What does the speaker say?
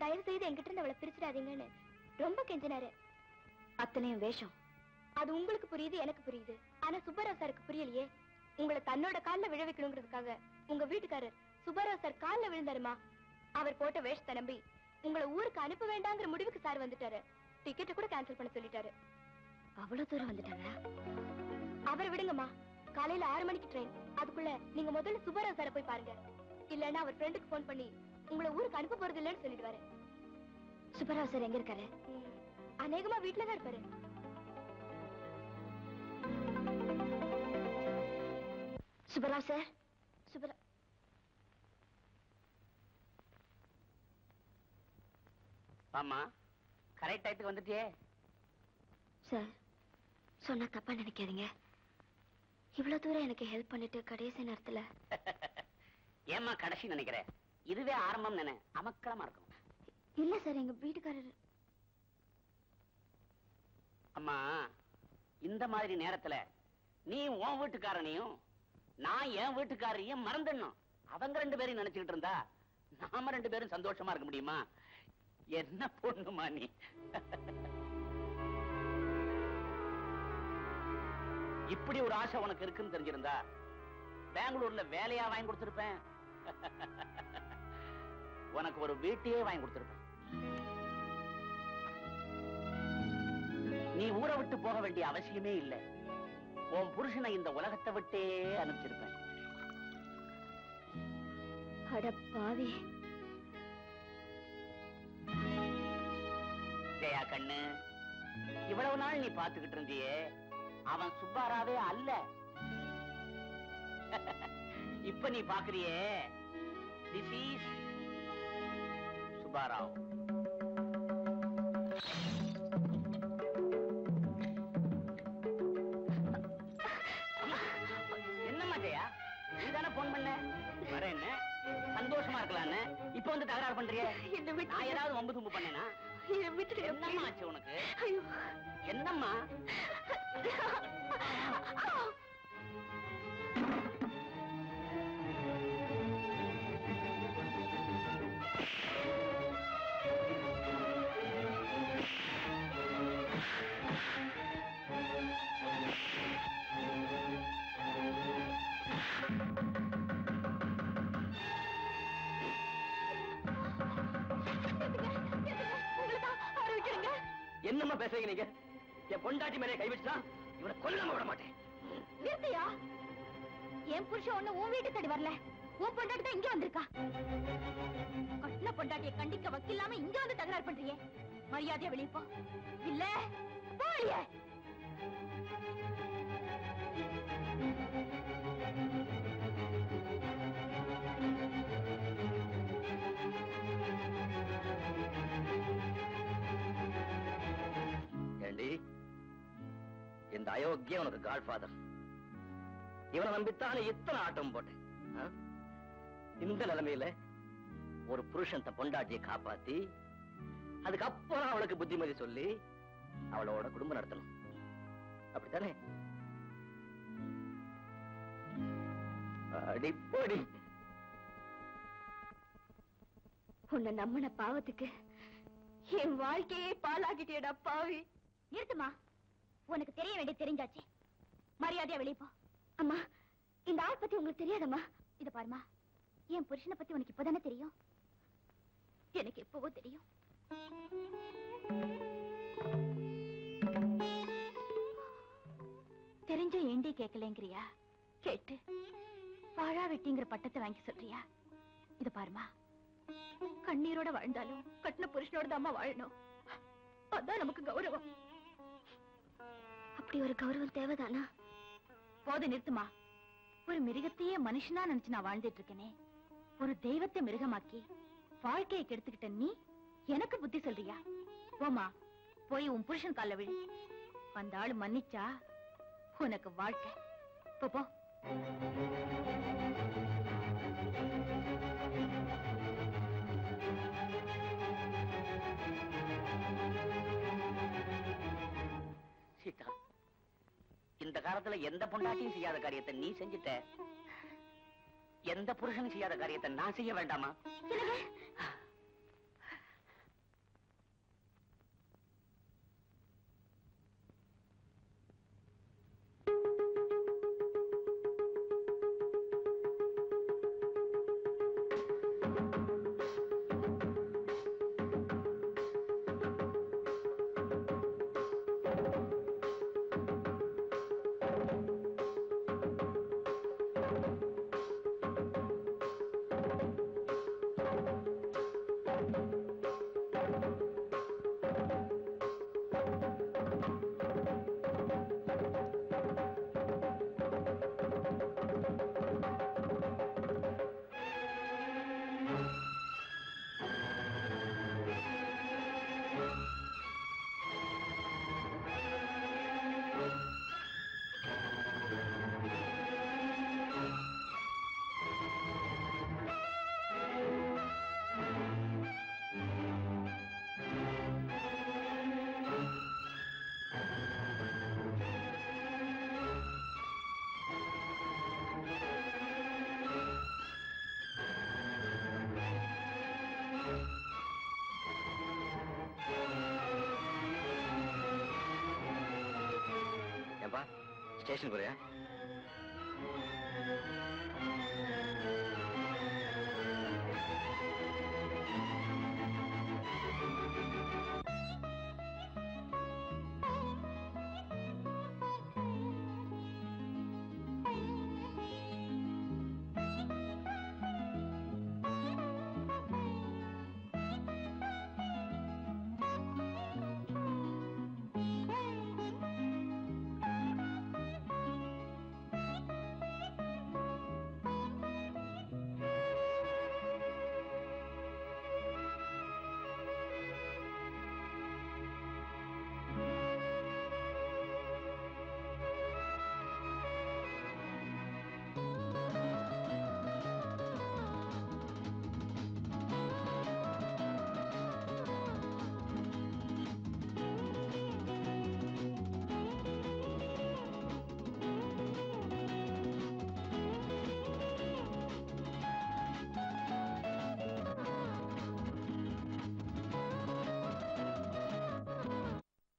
தயவு செய்து என்கிட்ட இருந்து அவளை பிரிச்சிடாதீங்கன்னு ரொம்ப கெஞ்சினாரு. அத்தனையும் வேஷம். அது உங்களுக்கு புரியுது, எனக்கு புரியுது. ஆனா சுப்பராவ் சாருக்கு புரியலையே. உங்களை தன்னோட கால்ல விழ வைக்கணுங்கிறதுக்காக உங்க வீட்டுக்காரர் சுப்பராவ் சார் கால்ல விழுந்தாருமா. அவர் போட்ட வேஷத்தை நம்பி உங்களை ஊருக்கு அனுப்ப வேண்டாங்கிற முடிவுக்கு சார் வந்துட்டாரு. டிக்கெட் கூட கேன்சல் பண்ண சொல்லிட்டாரு. அவ்வளவு தூரம் வந்துட்டாரா? அவரை விடுங்கம்மா. காலையில 6 மணிக்கு ட்ரெயின். அதுக்குள்ள நீங்க முதல்ல சுப்பராவ் சாரை போய் பாருங்க. இல்லன்னா அவர் ஃப்ரெண்டுக்கு போன் பண்ணி உங்களை ஊருக்கு அனுப்ப போறது இல்லைன்னு சொல்லிடுவாரு. சுப்பராவ் சார் எங்க இருக்காரு? அநேகமா வீட்டுலதான் இருப்பாரு. சுப்பராவ் சார், சுப்பராவ் ஆமா, கரெக்ட் டைத்துக்கு வந்துட்டியே. சார், சொன்னா தப்பா நினைக்காதீங்க. இவ்வளவு தூரம் எனக்கு ஹெல்ப் பண்ணிட்டு கடைசி நேரத்துல ஏமா கடைசி நினைக்கிற? இதுவே ஆரம்பம் நினை. அமக்கலமா இருக்கும். இல்ல சார், எங்க வீட்டுக்காரர். அம்மா, இந்த மாதிரி நேரத்துல நீ உன் வீட்டுக்காரனையும் நான் என் வீட்டுக்காரையும் மறந்துடணும். அவங்க 2 பேரையும் நினைச்சுக்கிட்டு இருந்தா நாம 2 பேரும் சந்தோஷமா இருக்க முடியுமா? என்ன பொண்ணுமா நீ? இப்படி ஒரு ஆசை உனக்கு இருக்குன்னு தெரிஞ்சிருந்தா பெங்களூர்ல வேலையா வாங்கி கொடுத்திருப்பேன். உனக்கு ஒரு வீட்டையே வாங்கி கொடுத்திருப்பேன். நீ ஊரை விட்டு போக வேண்டிய அவசியமே இல்லை. உன் புருஷனை இந்த உலகத்தை விட்டே அனுப்பிச்சிருப்பேன். அடப்பாவி. ஜெயா கண்ணு, இவ்வளவு நாள் நீ பாத்துக்கிட்டு இருந்தியே, அவன் சுப்பாராவே அல்ல. இப்ப நீ பாக்குறியே, திஸ் இஸ் சுப்பாராவ். என்னம்மா ஜெயா, நீதானே போன் பண்ண? வர என்ன சந்தோஷமா இருக்கலான்னு இப்ப வந்து தகராறு பண்றிய? நான் ஏதாவது வம்பு தும்பு பண்ணேனா? என்னம்மா ஆச்சு உனக்கு? என்னம்மா? என்னம்மா பேசுறீங்க நீங்க? என் பொண்டாட்டி மேலே கை வச்சா இவனை கொல்லாம விட மாட்டேன். நிறுத்தியா? என் புருஷன் ஒண்ணு உன் வீட்டு தேடி வரல. உன் பொண்டாட்டி தான் இங்க வந்திருக்கா. கட்டின பொண்டாட்டியை கண்டிக்க வக்கில்லாம இங்க வந்து தகராறு பண்றீங்க. மரியாதையா வெளியே போ. இல்ல போறியே. இந்த அயோக்கிய உனக்கு காட்ஃபாதர். இவனை நம்பித்தானே இத்தனை ஆட்டம் போட்டேன். இந்த நிலைமையில ஒரு புருஷன் தன் பொண்டாட்டியை காப்பாத்தி அதுக்கப்புறம் அவளுக்கு புத்திமதி சொல்லி அவளோட குடும்பம் நடத்தணும். அப்படித்தானே? அடிப்படி உன்னை நம்பின பாவத்துக்கு என் வாழ்க்கையே பாலாக்கிட்டேடா பாவி. நிறுத்துமா. உனக்கு தெரிய வேண்டிய தெரிஞ்சாச்சு. மரியாதையா வெளியே போ. அம்மா, இந்த ஆள் பத்தி உங்களுக்கு தெரியாதம்மா. இத பாருமா, என் புருஷனை பத்தி உனக்கு இப்பதானே தெரியும். எனக்கு எப்பவோ தெரியும். தெரிஞ்ச ஏண்டி கேட்கலங்கிறியா? கேட்டு வாழா வெட்டிங்கிற பட்டத்தை வாங்கி சொல்றியா? இத பாருமா, கண்ணீரோட வாழ்ந்தாலும் கட்டின புருஷனோட தான் வாழணும். அதான் நமக்கு கௌரவம். அப்படி ஒரு கௌரவம் தேவைதானா? போது நிறுத்துமா. ஒரு மிருகத்தையே மனுஷனா நினைச்சு நான் வாழ்ந்துட்டு இருக்கேனே, ஒரு தெய்வத்தை மிருகமாக்கி வாழ்க்கையை கெடுத்துக்கிட்ட நீ எனக்கு புத்தி சொல்றியா? போமா, போய் உன் புருஷன் கால்ல விழு. அந்த ஆளு மன்னிச்சா உனக்கு வாழ்க்கை. போ. சீதா, இந்த காலத்துல எந்த பொண்டாட்டியும் செய்யாத காரியத்தை நீ செஞ்சுட்ட. எந்த புருஷனும் செய்யாத காரியத்தை நான் செய்ய வேண்டாமா? ஸ்டேஷன் போறியா?